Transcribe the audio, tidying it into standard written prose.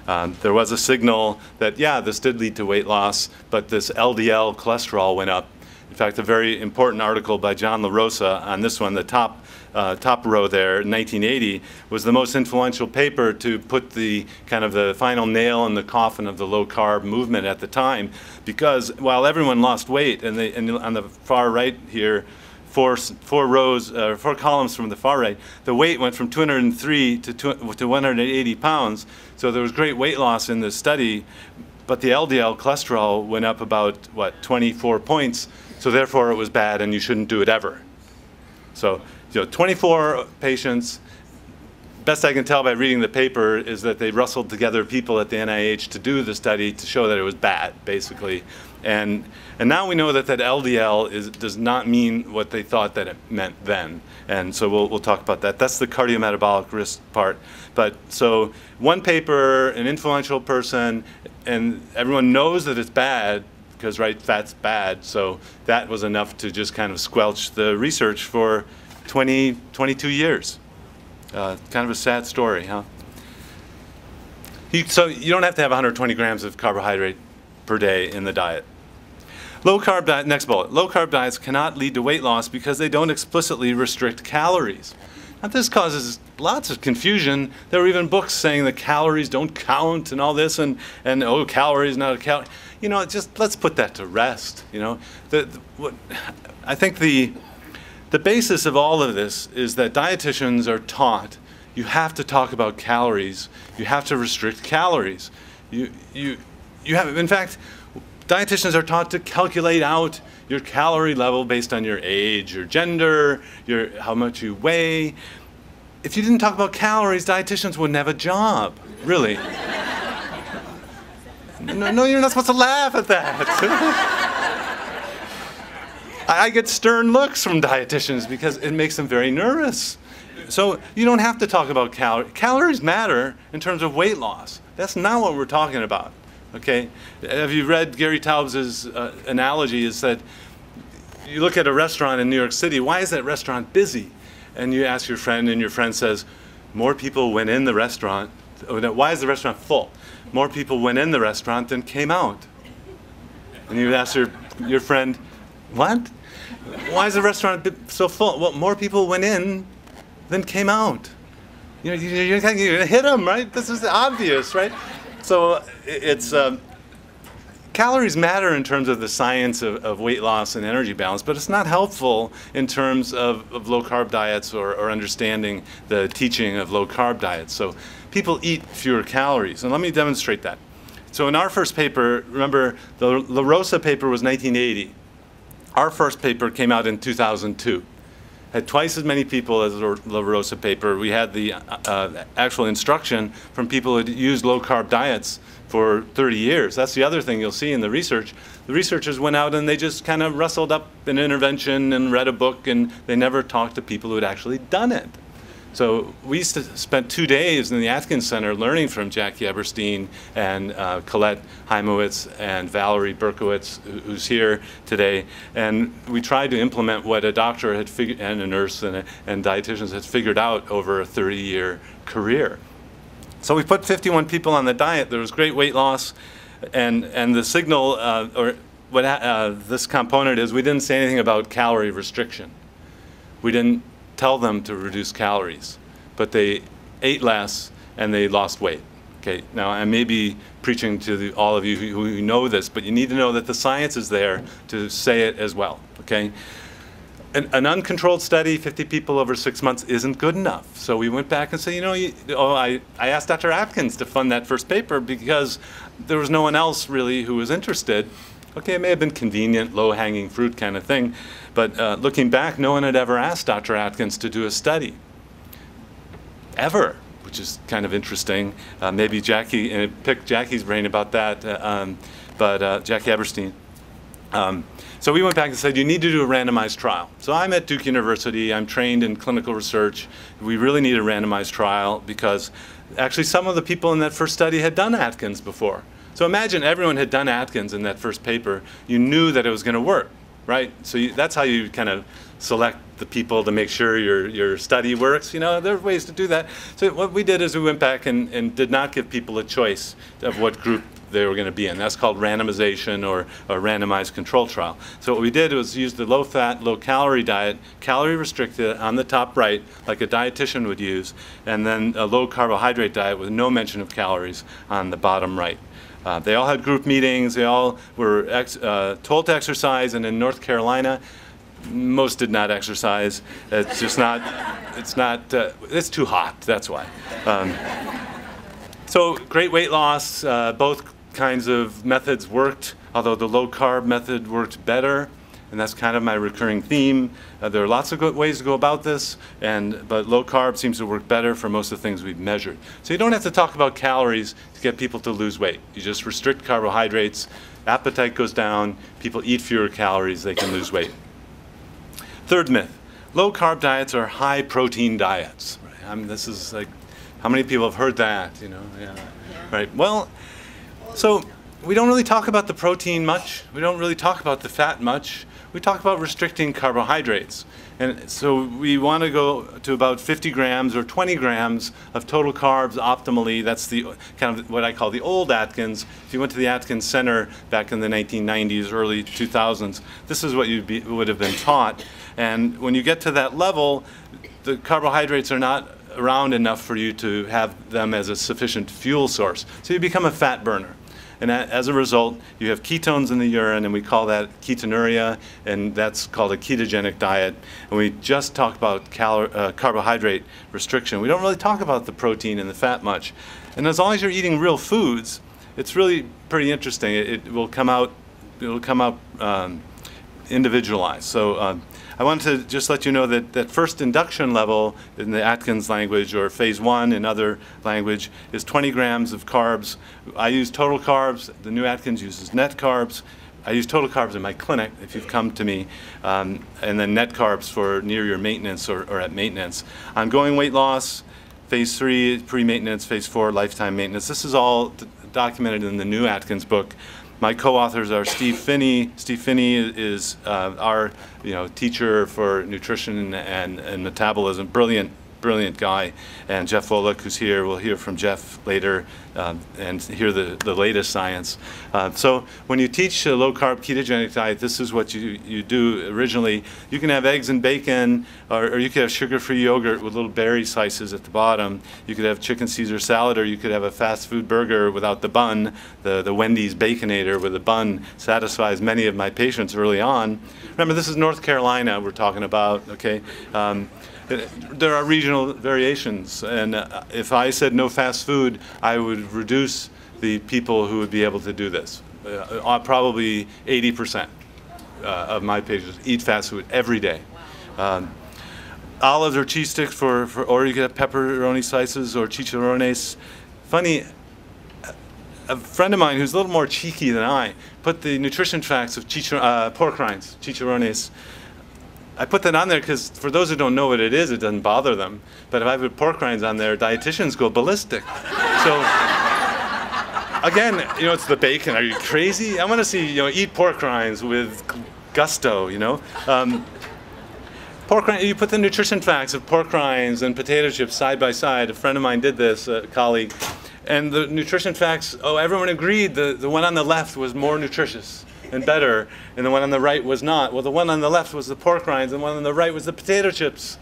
There was a signal that, yeah, this did lead to weight loss, but this LDL cholesterol went up. In fact, a very important article by John LaRosa on this one, the top row there, 1980, was the most influential paper to put the kind of the final nail in the coffin of the low-carb movement at the time, because while everyone lost weight, and on the far right here, four columns from the far right, the weight went from 203 to 180 pounds. So there was great weight loss in this study, but the LDL cholesterol went up about, what, 24 points. So therefore it was bad and you shouldn't do it ever. So, 24 patients. Best I can tell by reading the paper is that they rustled together people at the NIH to do the study to show that it was bad, basically. And now we know that LDL does not mean what they thought that it meant then. And so we'll talk about that. That's the cardiometabolic risk part. But so one paper, an influential person, and everyone knows that it's bad because, right, fat's bad. So that was enough to just kind of squelch the research for 22 years. Kind of a sad story, huh? So you don't have to have 120 grams of carbohydrate per day in the diet. Low-carb diet, next bullet. Low-carb diets cannot lead to weight loss because they don't explicitly restrict calories. Now this causes lots of confusion. There were even books saying that calories don't count and all this, and oh, calories, not a calorie. Just let's put that to rest. I think the basis of all of this is that dietitians are taught you have to talk about calories. You have to restrict calories. You have, in fact, dietitians are taught to calculate out your calorie level based on your age, your gender, how much you weigh. If you didn't talk about calories, dietitians wouldn't have a job, really. No, you're not supposed to laugh at that. I get stern looks from dietitians because it makes them very nervous. So you don't have to talk about calories. Calories matter in terms of weight loss. That's not what we're talking about. Okay? Have you read Gary Taubes' analogy? Is that you look at a restaurant in New York City, why is that restaurant busy? And you ask your friend, and your friend says, more people went in the restaurant. Why is the restaurant full? More people went in the restaurant than came out. And you ask your friend, what? Why is the restaurant so full? Well, more people went in than came out. You're going to hit them, right? This is obvious, right? So calories matter in terms of the science of weight loss and energy balance, but it's not helpful in terms of low-carb diets or understanding the teaching of low-carb diets. So people eat fewer calories, and let me demonstrate that. So in our first paper, remember the LaRosa paper was 1980. Our first paper came out in 2002. Had twice as many people as the LaRosa paper. We had the actual instruction from people who had used low-carb diets for 30 years. That's the other thing you'll see in the research. The researchers went out and they just kind of rustled up an intervention and read a book, and they never talked to people who had actually done it. So we spent 2 days in the Atkins Center learning from Jackie Eberstein and Colette Heimowitz and Valerie Berkowitz, who's here today. And we tried to implement what a doctor had figured, and a nurse and dietitians had figured out over a 30-year career. So we put 51 people on the diet. There was great weight loss. And the signal, or what this component is, we didn't say anything about calorie restriction. We didn't tell them to reduce calories, but they ate less and they lost weight. Okay, now I may be preaching to all of you who know this, but you need to know that the science is there to say it as well. Okay, an uncontrolled study, 50 people over 6 months, isn't good enough. So we went back and said, I asked Dr. Atkins to fund that first paper because there was no one else really who was interested. Okay, it may have been convenient, low-hanging fruit kind of thing, but looking back, no one had ever asked Dr. Atkins to do a study, ever, which is kind of interesting. Maybe Jackie, and pick Jackie's brain about that, but Jackie Eberstein. So we went back and said, you need to do a randomized trial. So I'm at Duke University, I'm trained in clinical research. We really need a randomized trial because actually some of the people in that first study had done Atkins before. So imagine everyone had done Atkins in that first paper. You knew that it was going to work. right? So that's how you kind of select the people to make sure your study works. There are ways to do that. So what we did is we went back and did not give people a choice of what group they were going to be in. That's called randomization or a randomized control trial. So what we did was use the low-fat, low-calorie diet, calorie restricted on the top right, like a dietitian would use, and then a low-carbohydrate diet with no mention of calories on the bottom right. They all had group meetings. They all were told to exercise, and in North Carolina, most did not exercise. It's just not, it's too hot, that's why. So great weight loss, both kinds of methods worked, although the low-carb method worked better, and that's kind of my recurring theme. There are lots of good ways to go about this, but low-carb seems to work better for most of the things we've measured. So you don't have to talk about calories to get people to lose weight. You just restrict carbohydrates, appetite goes down, people eat fewer calories, they can lose weight. Third myth, low-carb diets are high-protein diets. Right? I mean, this is like, how many people have heard that? Yeah. Right. Well, so we don't really talk about the protein much. We don't really talk about the fat much. We talk about restricting carbohydrates. And so we want to go to about 50 grams or 20 grams of total carbs optimally. That's the kind of what I call the old Atkins. If you went to the Atkins Center back in the 1990s, early 2000s, this is what you would have been taught. And when you get to that level, the carbohydrates are not around enough for you to have them as a sufficient fuel source. So you become a fat burner. And as a result, you have ketones in the urine, and we call that ketonuria, and that's called a ketogenic diet. And we just talk about carbohydrate restriction. We don't really talk about the protein and the fat much. And as long as you're eating real foods, it's really pretty interesting. It will come out individualized. So I wanted to just let you know that that first induction level in the Atkins language, or phase 1 in other language, is 20 grams of carbs. I use total carbs. The new Atkins uses net carbs. I use total carbs in my clinic if you've come to me, and then net carbs for near your maintenance or at maintenance. Ongoing weight loss, phase 3, pre-maintenance, phase 4, lifetime maintenance. This is all documented in the new Atkins book. My co-authors are Steve Phinney. Steve Phinney is our teacher for nutrition and metabolism, brilliant guy, and Jeff Volek, who's here. We'll hear from Jeff later and hear the latest science. So when you teach a low-carb ketogenic diet, this is what you do originally. You can have eggs and bacon, or you could have sugar-free yogurt with little berry slices at the bottom. You could have chicken Caesar salad, or you could have a fast food burger without the bun. The Wendy's Baconator with a bun satisfies many of my patients early on. Remember, this is North Carolina we're talking about, okay? There are regional variations, and if I said no fast food, I would reduce the people who would be able to do this. Probably 80% of my patients eat fast food every day. Olives or cheese sticks or you could have pepperoni slices or chicharrones. Funny, a friend of mine who's a little more cheeky than I put the nutrition facts of pork rinds, chicharrones. I put that on there because for those who don't know what it is, it doesn't bother them. But if I put pork rinds on there, dietitians go ballistic. So again, it's the bacon. Are you crazy? I want to see eat pork rinds with gusto. Pork rinds. You put the nutrition facts of pork rinds and potato chips side by side. A friend of mine did this, a colleague, and the nutrition facts. Oh, everyone agreed the one on the left was more nutritious and better, and the one on the right was not. Well, the one on the left was the pork rinds, and the one on the right was the potato chips.